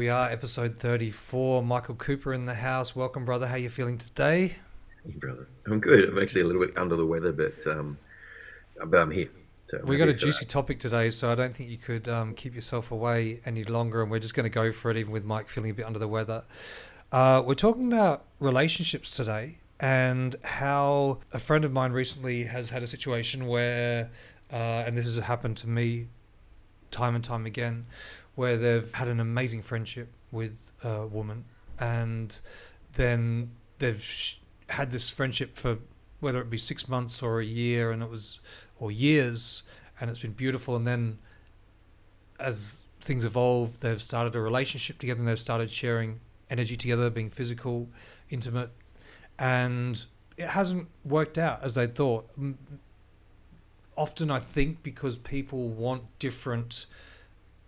we are, episode 34. Michael Cooper in the house. Welcome, brother. How you feeling today? Hey, brother. I'm good. I'm actually a little bit under the weather, but I'm here, so I'm We got happy a for that. juicy topic today, so I don't think you could keep yourself away any longer, and we're just going to go for it, even with Mike feeling a bit under the weather. We're talking about relationships today and how a friend of mine recently has had a situation where, and this has happened to me time and time again, where they've had an amazing friendship with a woman, and then had this friendship for whether it be 6 months or a year, and it was or years, and it's been beautiful. And then as things evolve, they've started a relationship together, and they've started sharing energy together, being physical, intimate, and it hasn't worked out as they thought. Often, I think because people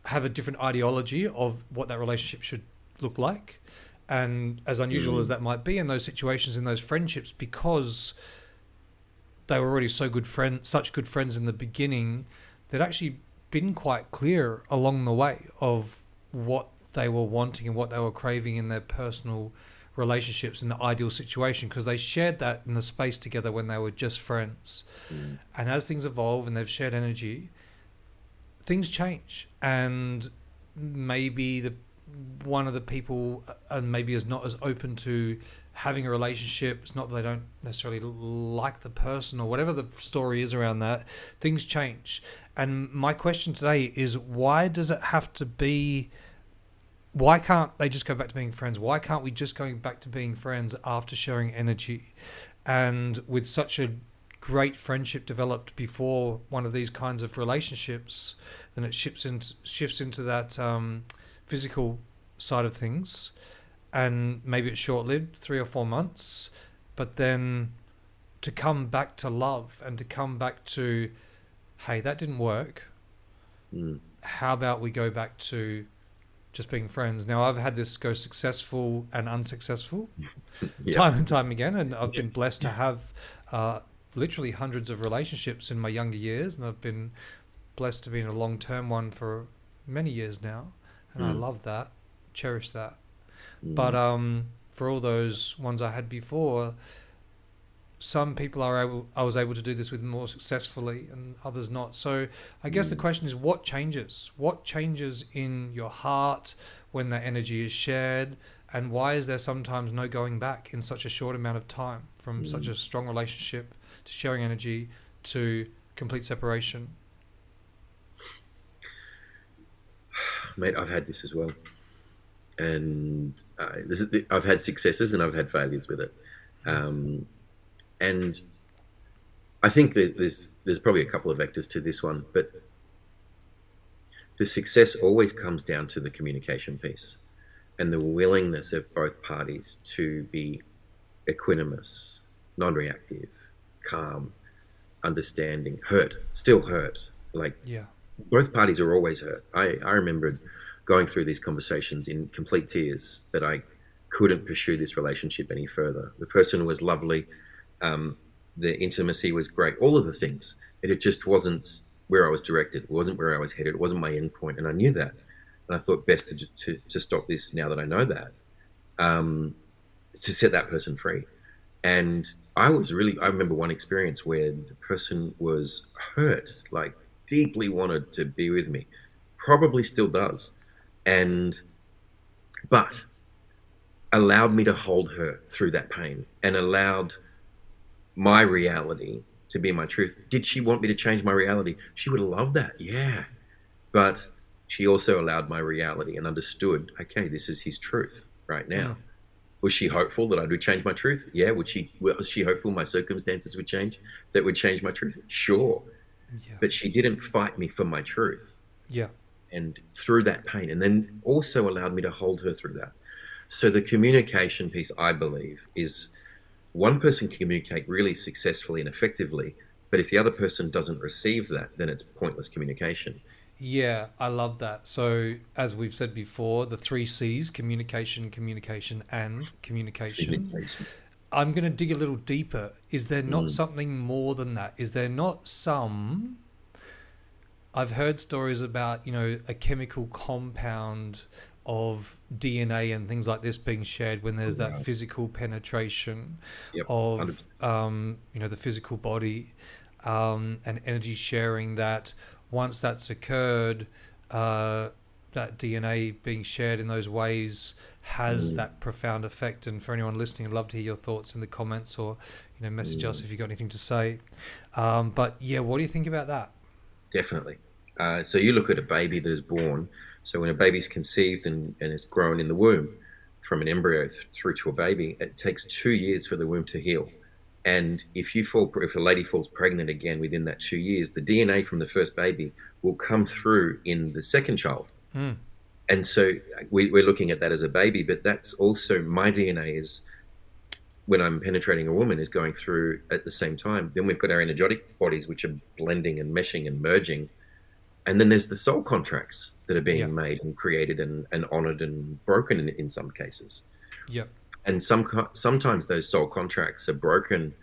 have a different ideology of what that relationship should look like. And as unusual as Mm, that might be in those situations, in those friendships, because they were already such good friends in the beginning, they'd actually been quite clear along the way of what they were wanting and what they were craving in their personal relationships in the ideal situation, because they shared that in the space together when they were just friends. mm, And as things evolve and they've shared energy, things change, and maybe the one of the people and maybe is not as open to having a relationship. It's not that they don't necessarily like the person or whatever the story is around that. Things change, and my question today is, why does it have to be? Why can't they just go back to being friends? Why can't we just go back to being friends after sharing energy? And with such a great friendship developed before one of these kinds of relationships, then it shifts into that physical side of things, and maybe it's short lived, 3 or 4 months, but then to come back to love and to come back to, hey, that didn't work. mm. How about we go back to just being friends? Now, I've had this go successful and unsuccessful Yep. time and time again, and I've been blessed to have uh, literally hundreds of relationships in my younger years, and I've been blessed to be in a long term one for many years now, and I Mm, love that, cherish that. But mm, for all those ones I had before, some people I was able to do this with more successfully, and others not. So I guess the mm, question is, what changes? What changes in your heart when that energy is shared? And why is there sometimes no going back in such a short amount of time from such mm. a strong relationship to sharing energy to complete separation? Mate, I've had this as well, and I've had successes and I've had failures with it, Mm. um, and I think that there's probably a couple of vectors to this one, but the success always comes down to the communication piece and the willingness of both parties to be equanimous, non-reactive, calm, understanding, still hurt. Like Yeah. both parties are always hurt. I remembered going through these conversations in complete tears that I couldn't pursue this relationship any further. The person was lovely. Um, the intimacy was great. All of the things. It just wasn't where I was directed. It wasn't where I was headed. It wasn't my end point. And I knew that. And I thought best to stop this now that I know that, um, to set that person free. And I remember one experience where the person was hurt, like deeply wanted to be with me, probably still does, and but allowed me to hold her through that pain and allowed my reality to be my truth. Did she want me to change my reality? She would have loved that, yeah. But she also allowed my reality and understood, okay, this is his truth right Mm. now. Was she hopeful that I would change my truth? Yeah. Was she hopeful my circumstances would change that would change my truth? Sure. Yeah. But she didn't fight me for my truth. Yeah. And through that pain, and then also allowed me to hold her through that. So the communication piece, I believe, is one person can communicate really successfully and effectively, but if the other person doesn't receive that, then it's pointless communication. Yeah, I love that. So, as we've said before, the three C's: communication, communication, and communication. Communication. I'm going to dig a little deeper. Is there not Mm, something more than that? Is there not some? I've heard stories about, a chemical compound of DNA and things like this being shared when there's that Right. physical penetration Yep. of 100%. the physical body, and energy sharing, that once that's occurred, uh, that DNA being shared in those ways has Mm, that profound effect. And for anyone listening, I'd love to hear your thoughts in the comments, or message us mm, if you've got anything to say. But yeah, what do you think about that? definitely. So you look at a baby that is born. So when a baby's conceived and it's grown in the womb, from an embryo through to a baby, it takes 2 years for the womb to heal. And if a lady falls pregnant again within that 2 years, the DNA from the first baby will come through in the second child. Mm. And so we're looking at that as a baby, but that's also my DNA is when I'm penetrating a woman is going through at the same time. Then we've got our energetic bodies, which are blending and meshing and merging. And then there's the soul contracts that are Yeah. being made and created and honored and broken in some cases. Yep. And sometimes those soul contracts are broken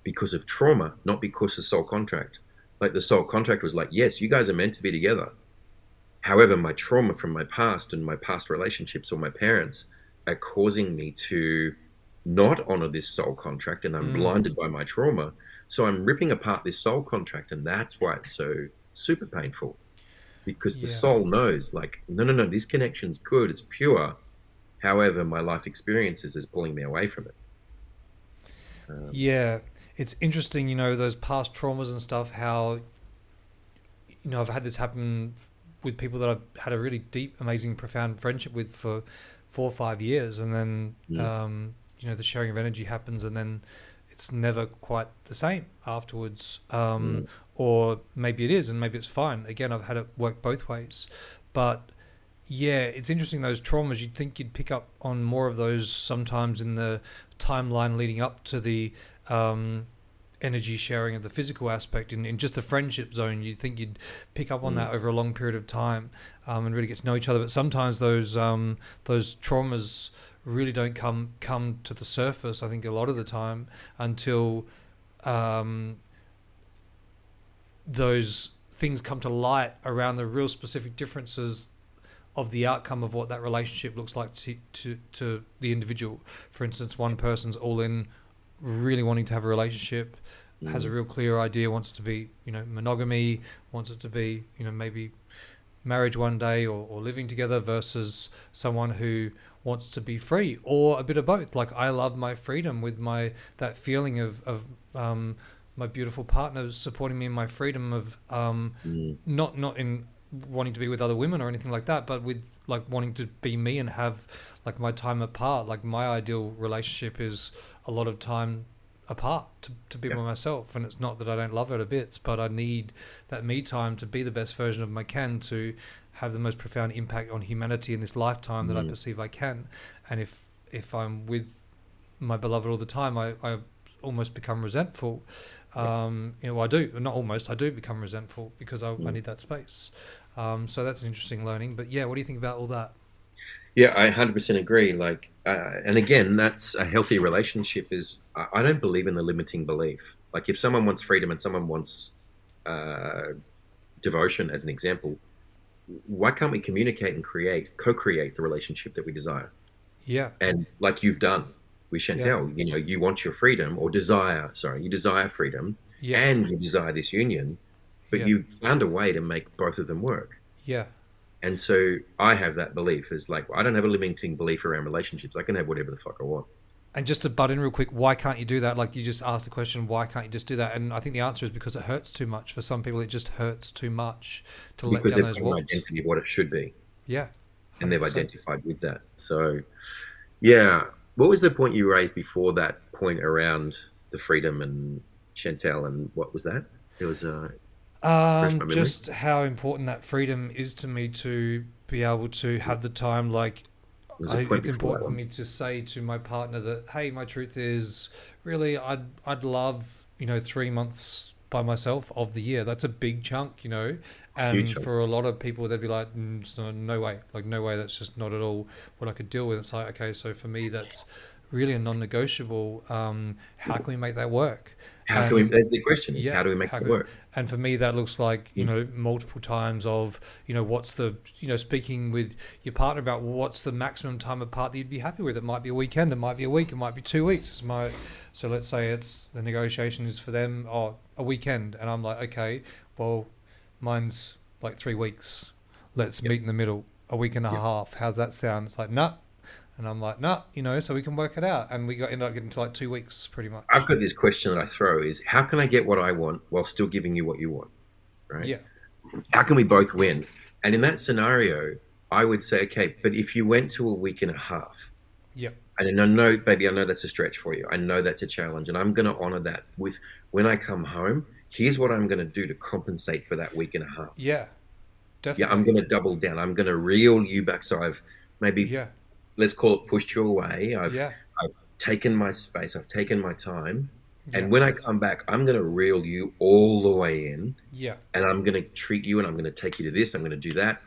because of trauma, not because of soul contract. Like the soul contract was like, yes, you guys are meant to be together. However, my trauma from my past and my past relationships or my parents are causing me to not honor this soul contract, and I'm Mm. blinded by my trauma. So I'm ripping apart this soul contract, and that's why it's so super painful because the Yeah. soul knows, like, no, no, no, this connection's good, it's pure. However, my life experiences is pulling me away from it. Um, Yeah. It's interesting, those past traumas and stuff, how, I've had this happen with people that I've had a really deep, amazing, profound friendship with for 4 or 5 years. And then, mm, the sharing of energy happens, and then it's never quite the same afterwards. mm, Or maybe it is, and maybe it's fine. Again, I've had it work both ways. But yeah, it's interesting, those traumas. You'd think you'd pick up on more of those sometimes in the timeline leading up to the um, energy sharing of the physical aspect in just the friendship zone. You'd think you'd pick up on mm, that over a long period of time, and really get to know each other. But sometimes those traumas really don't come to the surface, I think, a lot of the time, until um, those things come to light around the real specific differences of the outcome of what that relationship looks like to the individual. For instance, one person's all in, really wanting to have a relationship, has a mm, real clear idea, wants it to be, monogamy, wants it to be, maybe marriage one day, or living together, versus someone who wants to be free, or a bit of both. Like, I love my freedom with that feeling of my beautiful partner supporting me in my freedom of mm, not in wanting to be with other women or anything like that, but with like wanting to be me and have like my time apart. Like, my ideal relationship is a lot of time apart to be yeah, by myself. And it's not that I don't love her to bits, but I need that me time to be the best version of my can, to have the most profound impact on humanity in this lifetime that I mm, perceive I can. And if I'm with my beloved all the time, I almost become resentful. yeah. I do, not almost, I do become resentful because I Mm. need that space. So that's an interesting learning. But yeah, what do you think about all that? Yeah, I 100% agree. Like, and again, that's a healthy relationship. I don't believe in the limiting belief. Like, if someone wants freedom and someone wants uh, devotion, as an example, why can't we communicate and co-create the relationship that we desire? Yeah, And like you've done with yeah, Chantel, you want your freedom or desire. Sorry, you desire freedom yeah, and you desire this union, but yeah, you found a way to make both of them work. yeah. And so I have that belief is like, I don't have a limiting belief around relationships. I can have whatever the fuck I want. And just to butt in real quick, why can't you do that? Like, you just asked the question, why can't you just do that? And I think the answer is because it hurts too much. For some people, it just hurts too much to let Because down they've those got an walls. identity of what it should be. Yeah, And they've 100%. identified with that. So, yeah. What was the point you raised before that point around the freedom and Chantel and what was that? It was, refresh my memory. Just how important that freedom is to me, to be able to have the time. Like, There was a point it's before that important for one. me to say to my partner that, hey, my truth is, really, I'd love 3 months by myself of the year. That's a big chunk. Huge And chunk. for a lot of people, they'd be like, it's no way, like, no way. That's just not at all what I could deal with. It's like, okay, so for me, that's really a non-negotiable. How can we make that work? How can we? And That's the question: is yeah, how do we make how it can, work? and for me that looks like, Mm. multiple times of, what's the, speaking with your partner about what's the maximum time apart that you'd be happy with. It might be a weekend, it might be a week, it might be 2 weeks. So let's say it's the negotiation is for them, a weekend, and I'm like, okay, well, mine's like 3 weeks. Let's Yep. meet in the middle, a week and a Yep. half. How's that sound? It's like, nah. And I'm like, nah, so we can work it out. And ended up getting to like 2 weeks pretty I've much. got this question that I throw: is how can I get what I want while still giving you what you want? Right? Yeah. How can we both win? And in that scenario, I would say, okay, but if you went to a week and a half, Yep. and I know, baby, I know that's a stretch for you. I know that's a challenge, and I'm going to honor that with when I come home. Here's what I'm going to do to compensate for that week and a half. Yeah. Yeah, I'm Definitely. going to double down. I'm going to reel you back. So I've maybe, Yeah. let's call it, pushed you away. Yeah. I've taken my space. I've taken my time. Yeah. And when I come back, I'm going to reel you all the way in, Yeah. and I'm going to treat you, and I'm going to take you to this. I'm going to do that.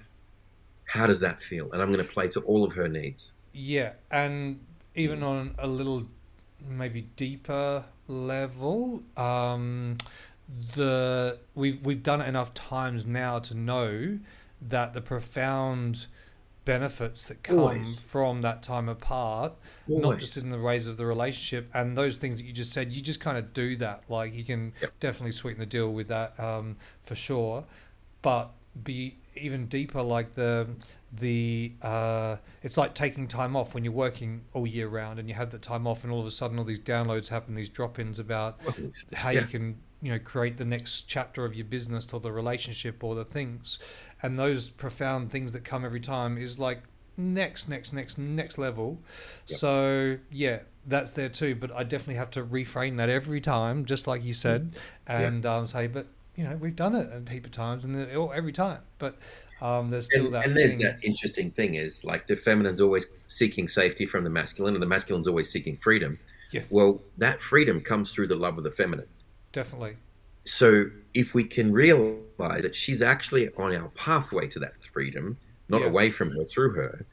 How does that feel? And I'm going to play to all of her needs. Yeah. And even Mm. on a little maybe deeper level, we've done it enough times now to know that the profound benefits that come Always, from that time apart, not just always. in the ways of the relationship and those things that you just said, you just kind of do that. Like you can Yep. definitely sweeten the deal with that, for sure. But be even deeper, like the it's like taking time off when you're working all year round and you have the time off, and all of a sudden all these downloads happen, these drop-ins about Always. how you Yeah. can, create the next chapter of your business or the relationship or the things. And those profound things that come every time is like next level. Yep. So yeah, that's there too, but I definitely have to reframe that every time, just like you Mm. said, Yeah. and say, but we've done it a heap of times, and every time, but there's still And that there's that thing. interesting thing is like the feminine's always seeking safety from the masculine, and the masculine's always seeking freedom. Yes, Well, that freedom comes through the love of the feminine. definitely. So if we can realize that she's actually on our pathway to that freedom, not Yeah, away from her, through her,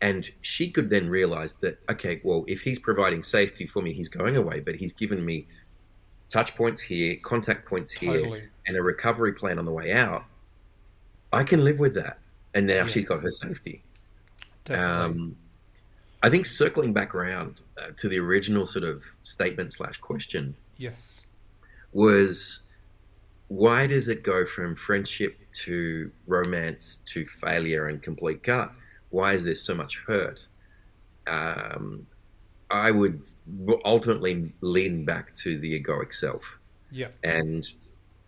and she could then realize that, okay, well, if he's providing safety for me, he's going away, but he's given me touch points here, contact points here, totally. and a recovery plan on the way out, I can live with that. And now Yeah, she's got her safety. definitely. Um, I think circling back around to the original sort of statement slash question Yes. was, why does it go from friendship to romance to failure and complete gut? Why is there so much hurt? Um, I would ultimately lean back to the egoic self. Yeah. And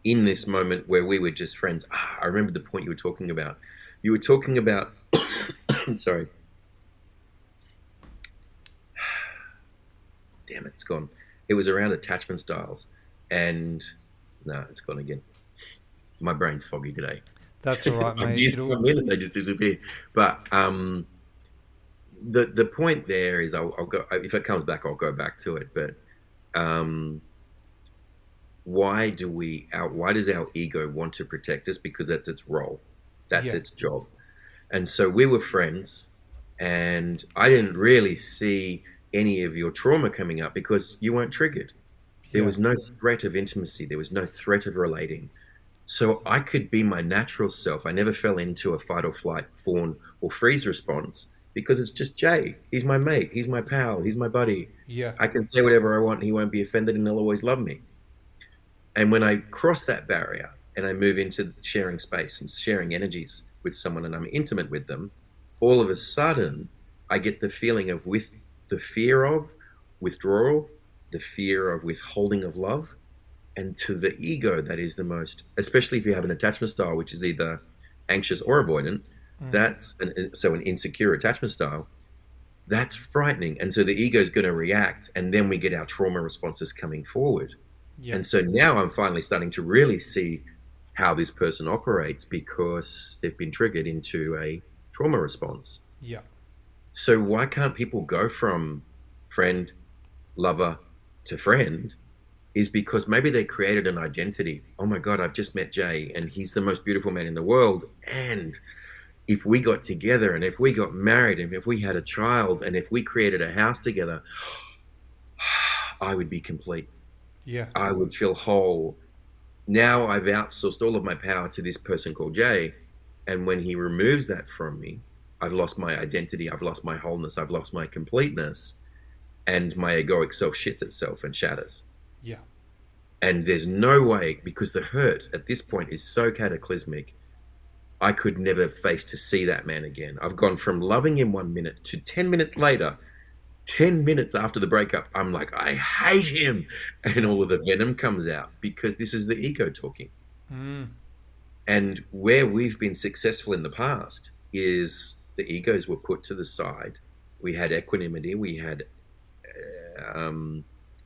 in this moment where we were just friends, I remember the point you were talking about. You were talking about, sorry, damn it, it's gone. It was around attachment styles. And no, it's gone again. My brain's foggy today. That's all right, mate. Ideas It'll. come in and they just disappear. But the point there is, I'll go, if it comes back, I'll go back to it. But um, why does our ego want to protect us? Because that's its role, that's Yeah. its job. And so we were friends, and I didn't really see any of your trauma coming up because you weren't triggered. There Yeah. was no threat of intimacy. There was no threat of relating. So I could be my natural self. I never fell into a fight or flight, fawn, or freeze response because it's just Jay. He's my mate. He's my pal. He's my buddy. Yeah. I can say whatever I want and he won't be offended and he'll always love me. And when I cross that barrier and I move into sharing space and sharing energies with someone and I'm intimate with them, all of a sudden I get the feeling of, with the fear of withdrawal, the fear of withholding of love, and to the ego, that is the most, especially if you have an attachment style which is either anxious or avoidant. Mm. An insecure attachment style, that's frightening. And so the ego is going to react, and then we get our trauma responses coming forward. Yeah. And so now I'm finally starting to really see how this person operates because they've been triggered into a trauma response. Yeah. So why can't people go from friend, lover to friend? Is because maybe they created an identity. Oh my God, I've just met Jay and he's the most beautiful man in the world. And if we got together and if we got married and if we had a child and if we created a house together, I would be complete. Yeah. I would feel whole. Now I've outsourced all of my power to this person called Jay. And when he removes that from me, I've lost my identity. I've lost my wholeness. I've lost my completeness. And my egoic self shits itself and shatters. Yeah. And there's no way, because the hurt at this point is so cataclysmic, I could never face to see that man again. I've gone from loving him 1 minute to 10 minutes later, 10 minutes after the breakup, I'm like, I hate him. And Yeah. all of the venom comes out because this is the ego talking. Mm. And where we've been successful in the past is the egos were put to the side. We had equanimity. We had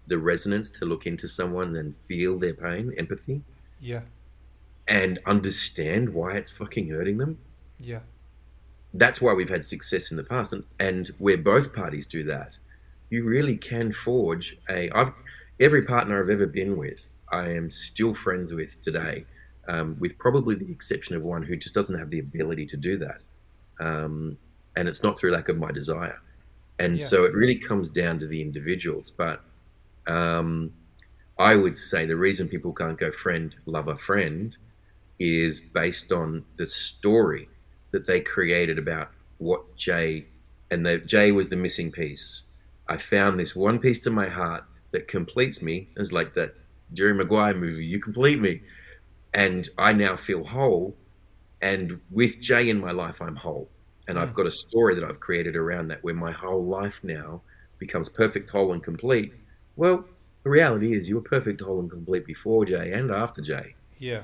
the resonance to look into someone and feel their pain, empathy, Yeah. and understand why it's fucking hurting them. Yeah. That's why we've had success in the past. And where both parties do that, you really can forge every partner I've ever been with, I am still friends with today, with probably the exception of one who just doesn't have the ability to do that. And it's not through lack of my desire. And Yeah. so it really comes down to the individuals. But um, I would say the reason people can't go friend, lover, friend is based on the story that they created about what Jay, and that Jay was the missing piece. I found this one piece to my heart that completes me. It's like that Jerry Maguire movie, you complete me. And I now feel whole. And with Jay in my life, I'm whole. And I've Mm. got a story that I've created around that where my whole life now becomes perfect, whole, and complete. Well, the reality is you were perfect, whole, and complete before Jay and after Jay, Yeah.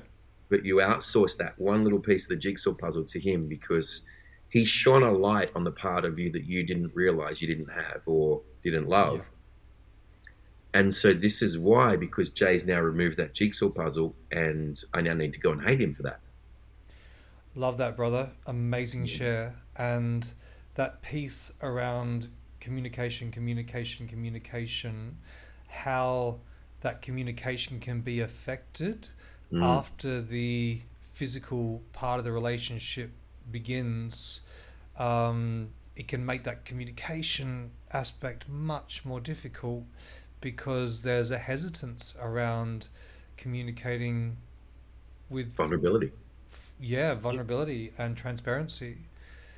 but you outsource that one little piece of the jigsaw puzzle to him because he shone a light on the part of you that you didn't realize you didn't have or didn't Yeah. love. And so this is why, because Jay's now removed that jigsaw puzzle, and I now need to go and hate him for that. Love that, brother. Amazing share. And that piece around communication, communication, communication, how that communication can be affected Mm, after the physical part of the relationship begins. It can make that communication aspect much more difficult because there's a hesitance around communicating with, vulnerability. yeah, vulnerability and transparency.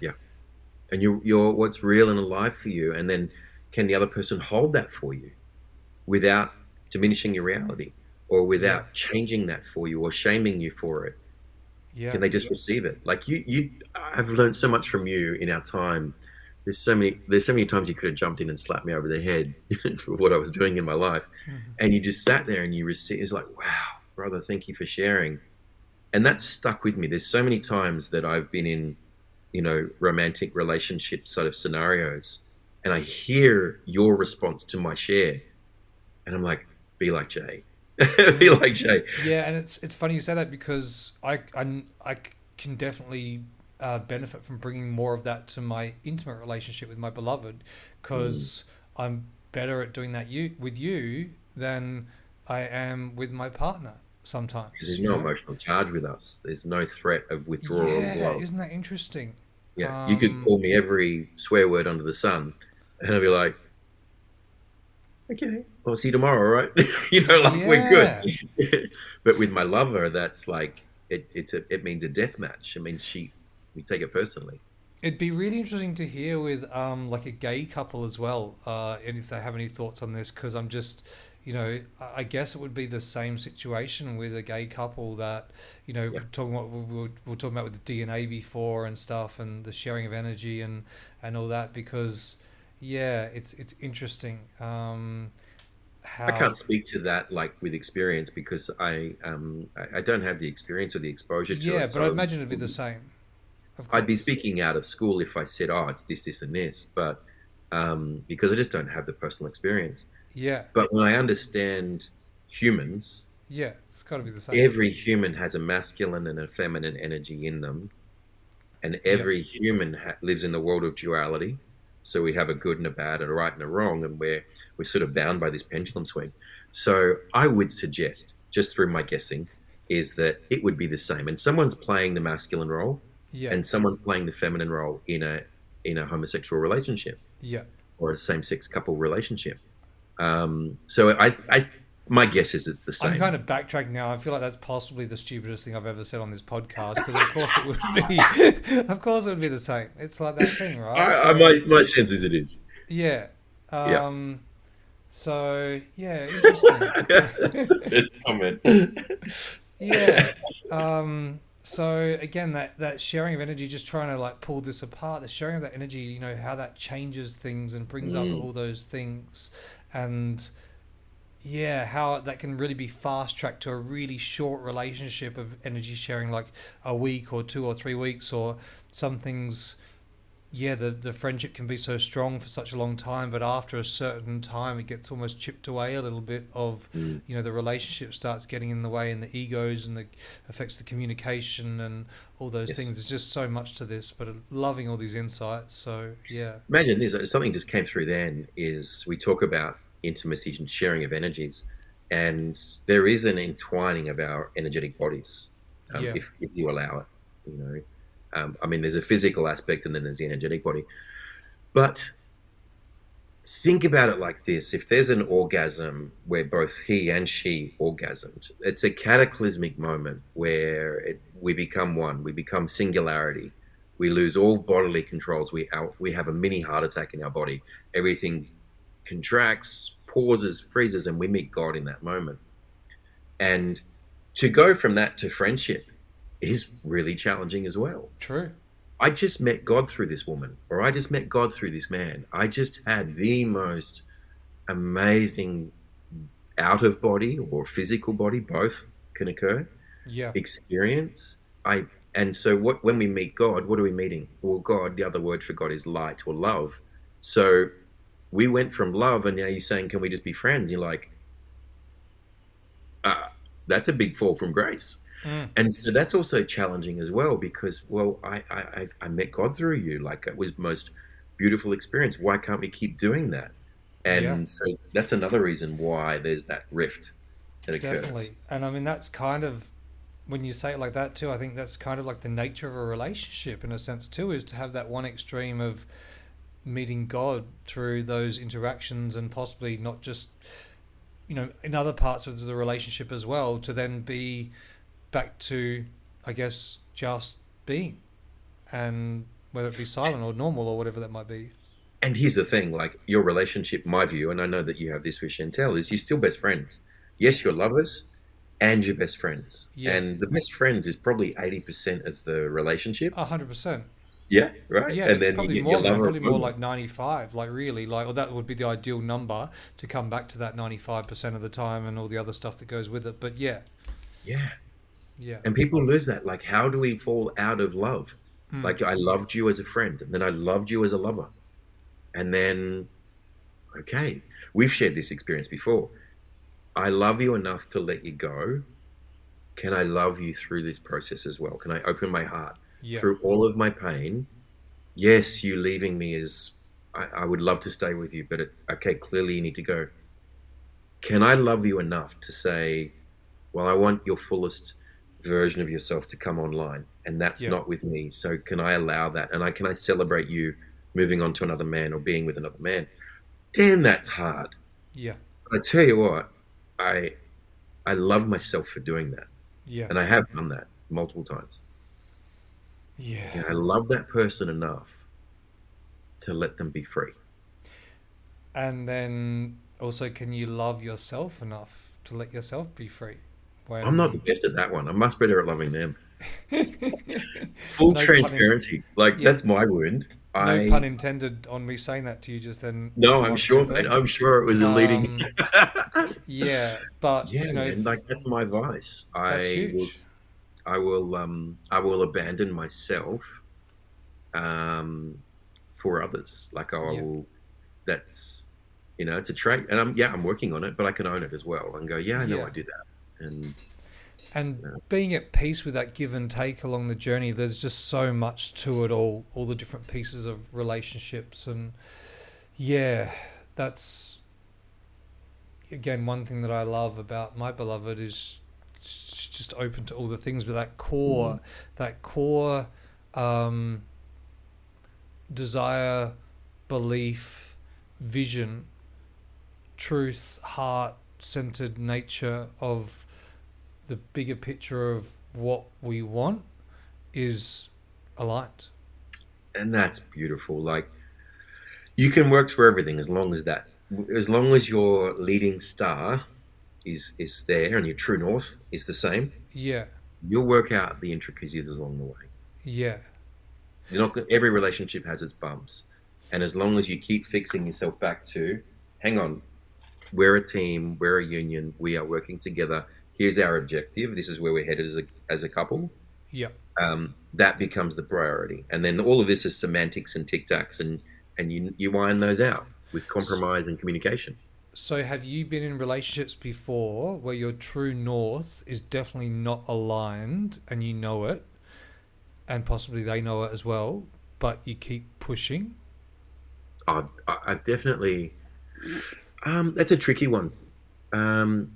Yeah. And you're what's real and alive for you. And then can the other person hold that for you without diminishing your reality or Yeah. without changing that for you or shaming you for it? Yeah. Can they just receive it? Like I've learned so much from you in our time. There's so many times you could have jumped in and slapped me over the head for what I was doing in my life. Mhm. And you just sat there and you received, it's like, wow, brother, thank you for sharing. And that's stuck with me. There's so many times that I've been in, romantic relationship sort of scenarios, and I hear your response to my share, and I'm like, be like Jay, be Mm. like Jay. Yeah, and it's funny you say that because I can definitely benefit from bringing more of that to my intimate relationship with my beloved Mm. because I'm better at doing that with you than I am with my partner Because there's sometimes, you no know? emotional charge with us. There's no threat of withdrawal of Yeah, love. isn't that interesting? Yeah, you could Um, call me every swear word under the sun, and I'd be like, okay, I'll see you tomorrow, right? Like we're good. yeah. But with my lover, that's like it means a death match. It means we take it personally. It'd be really interesting to hear with like a gay couple as well, and if they have any thoughts on this, because I'm just, I guess it would be the same situation with a gay couple that, Yeah, talking what we were talking about with the DNA before and stuff, and the sharing of energy and all that, because yeah, it's interesting I how can't speak to that like with experience because I don't have the experience or the exposure to yeah, it. but I So imagine it'd be the same, of I'd be course. speaking out of school if I said, "Oh, it's this, and this," but because I just don't have the personal experience. Yeah, But when I understand humans, yeah, it's got to be the same. every human has a masculine and a feminine energy in them, and Yeah, every human lives in the world of duality. So we have a good and a bad, and a right and a wrong, and we're sort of bound by this pendulum swing. So I would suggest, just through my guessing, is that it would be the same. And someone's playing the masculine role, Yeah. and someone's playing the feminine role in a homosexual relationship Yeah. or a same-sex couple relationship. So my guess is it's the I'm same. kind of backtracking now. I feel like that's possibly the stupidest thing I've ever said on this podcast because, of course, it would be, of course, it would be the same. It's like that thing, right? So, My sense is it is. yeah. Yeah. Um, so, yeah, interesting. It's comment. Yeah. So again, that sharing of energy, just trying to like pull this apart, the sharing of that energy, how that changes things and brings up Mm, all those things, and yeah, how that can really be fast tracked to a really short relationship of energy sharing, like a week or 2 or 3 weeks, or some things. Yeah, the friendship can be so strong for such a long time, but after a certain time, it gets almost chipped away a little bit of, mm, the relationship starts getting in the way, and the egos, and the affects the communication and all those yes. things. There's just so much to this, but loving all these insights. So yeah, Imagine this. Something just came through then is we talk about intimacy and sharing of energies, and there is an entwining of our energetic bodies, yeah, if you allow it. You know, I mean, there's a physical aspect and then there's the energetic body. But think about it like this: if there's an orgasm where both he and she orgasmed, it's a cataclysmic moment where we become one, we become singularity, we lose all bodily controls, we have a mini heart attack in our body, everything contracts, pauses, freezes, and we meet God in that moment. And to go from that to friendship is really challenging as well. true, I just met God through this woman, or I just met God through this man. I just had the most amazing out of body or physical body, both can occur, yeah, experience. I and so what when we meet God, what are we meeting? Well, God, the other word for God is light or love. So we went from love, and now you're saying, can we just be friends? You're like, uh, that's a big fall from grace. mm, And so that's also challenging as well because, well, I met God through you. Like it was the most beautiful experience. Why can't we keep doing that? yeah. And so that's another reason why there's that rift that occurs. Definitely. And I mean, that's kind of, when you say it like that too, I think that's kind of like the nature of a relationship in a sense too, is to have that one extreme of meeting God through those interactions, and possibly not just, in other parts of the relationship as well, to then be back to, I guess, just being, and whether it be silent or normal or whatever that might be. And here's the thing, like your relationship, my view, and I know that you have this with Chantel, is you're still best friends. Yes, you're lovers and you're best friends. Yeah. And the best friends is probably 80% of the relationship. 100%. Yeah, right. Yeah, And it's then you probably get your more, man. lover Probably more over. like 95, like really, like, or that would be the ideal number to come back to that 95% of the time and all the other stuff that goes with it. But yeah, Yeah. yeah. And people lose that. Like, how do we fall out of love? Mm, Like, I loved you as a friend, and then I loved you as a lover. And then, okay, we've shared this experience before. I love you enough to let you go. Can I love you through this process as well? Can I open my heart yeah, through all of my pain? Yes, you leaving me is, I would love to stay with you, but okay, clearly you need to go. Can I love you enough to say, well, I want your fullest version of yourself to come online, and that's yeah, not with me. So can I allow that? And can I celebrate you moving on to another man or being with another man? Damn, that's hard. yeah, But I tell you what, I I love myself for doing that, yeah, and I have done that multiple times. yeah. Yeah, I love that person enough to let them be free. And then also, can you love yourself enough to let yourself be free? I'm not the When, best at that one. I'm much better at loving them. Full no pun in, transparency. Like yeah, that's my wound. no pun I intended on me saying that to you just then, No, Mr. I'm One sure, mate. Trooper. I'm sure it was a leading. Um, yeah, but Yeah, man. Like that's my vice. that's huge. I will abandon myself um, for others. Like I Yeah. will. That's it's a trait, and I'm working on it, but I can own it as well and go, yeah, I know Yeah. I do that, and And uh, being at peace with that give and take along the journey, there's just so much to it all the different pieces of relationships. And yeah, that's again one thing that I love about my beloved is just open to all the things, but that core um, desire, belief, vision, truth, heart centered nature of the bigger picture of what we want is aligned. And that's beautiful. Like you can work through everything as long as your leading star is there and your true north is the same, Yeah, you'll work out the intricacies along the way. yeah. You're not every relationship has its bumps, and as long as you keep fixing yourself back to, hang on, we're a team, we're a union, we are working together. Here's our objective. This is where we're headed as a couple. Yep. That becomes the priority, and then all of this is semantics and tic tacs, and you wind those out with compromise and communication. So, have you been in relationships before where your true north is definitely not aligned and you know it, and possibly they know it as well, but you keep pushing? I've definitely. That's a tricky one. Um,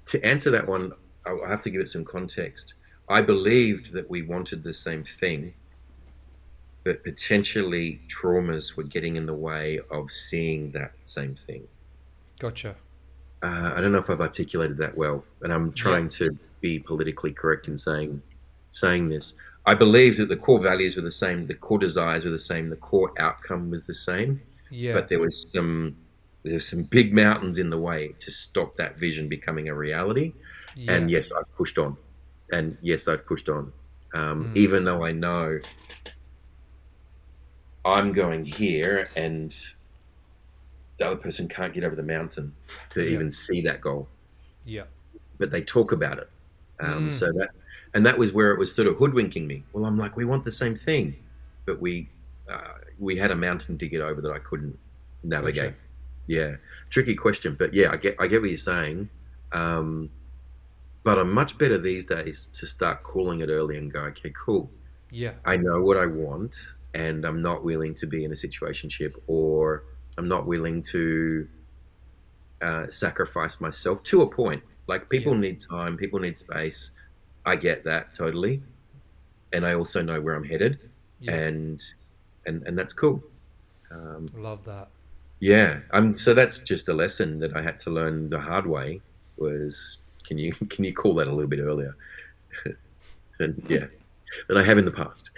to answer that one, I have to give it some context. I believed that we wanted the same thing, but potentially traumas were getting in the way of seeing that same thing. Gotcha. I don't know if I've articulated that well, and I'm Yep. trying to be politically correct in saying this. I believe that the core values were the same, the core desires were the same, the core outcome was the same, Yeah. but there's some big mountains in the way to stop that vision becoming a reality. And Yeah. yes, I've pushed on, and yes, I've pushed on, Mm. even though I know I'm going here, and the other person can't get over the mountain to Yep. even see that goal. Yep. But they talk about it. Mm. So that was where it was sort of hoodwinking me. Well, I'm like, we want the same thing, but we had a mountain to get over that I couldn't Gotcha. navigate. Yeah, tricky question, but yeah, I get what you're saying. Um, but I'm much better these days to start calling it early and go, okay, cool. Yeah. I know what I want, and I'm not willing to be in a situationship, or I'm not willing to sacrifice myself to a point. Like Yeah. people need time, people need space. I get that totally, and I also know where I'm headed, Yeah. and and that's cool. Um, Love that. yeah, so that's just a lesson that I had to learn the hard way. Was can you call that a little bit earlier? And yeah, that I have in the past.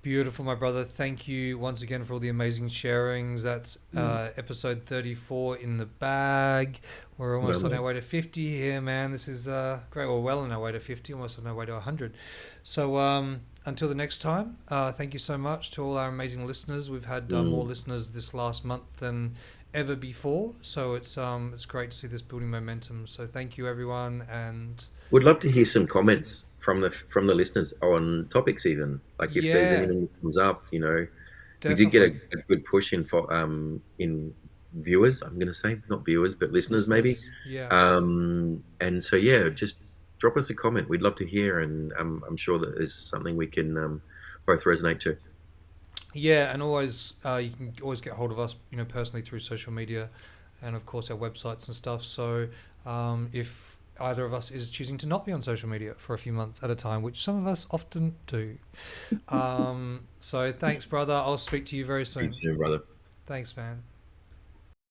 Beautiful, my brother. Thank you once again for all the amazing sharings. That's Mm, episode 34 in the bag. We're well, almost on our man. way to 50 here, man. This is great. We're well on our way to 50, almost on our way to 100. So until the next time, thank you so much to all our amazing listeners. We've had more Mm. listeners this last month than ever before. So it's great to see this building momentum. So thank you, everyone. And Would love to hear some comments from the listeners on topics, even like if there's yeah, anything that comes up. We did get definitely. a good push in viewers. I'm going to say not viewers, but listeners maybe. Listeners, yeah. And so yeah, just drop us a comment. We'd love to hear, and I'm sure that there's something we can both resonate to. Yeah, and always you can always get hold of us, personally through social media, and of course our websites and stuff. So if either of us is choosing to not be on social media for a few months at a time, which some of us often do. So thanks, brother. I'll speak to you very Speak soon. soon, brother. Thanks, man.